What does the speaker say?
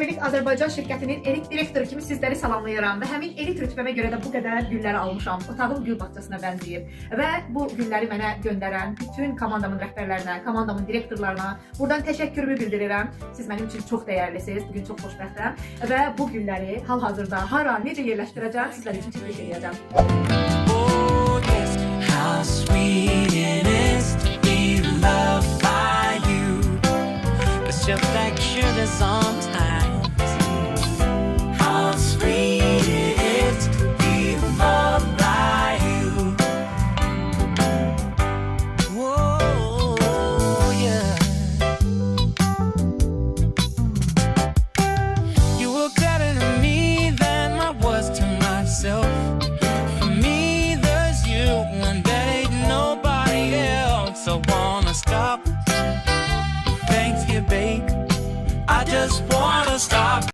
Elit Azərbaycan şirkətinin elit direktoru kimi sizləri salamlayıram və həmin elit rütbəmə görə də bu qədər gülləri almışam. Otağım gül bağçasına bənzəyir və bu gülləri mənə göndərən bütün komandamın rəhbərlərinə, komandamın direktorlarına buradan təşəkkürümü bildirirəm. Siz mənim üçün çox dəyərlisiniz. Bugün çox xoşbəxtəm və bu gülləri hal-hazırda hara, necə yerləşdirəcəm sizlər üçün təşəkkür edəcəm. Oh, yes. How sweet it is to be loved by you. It's just like sugar songs.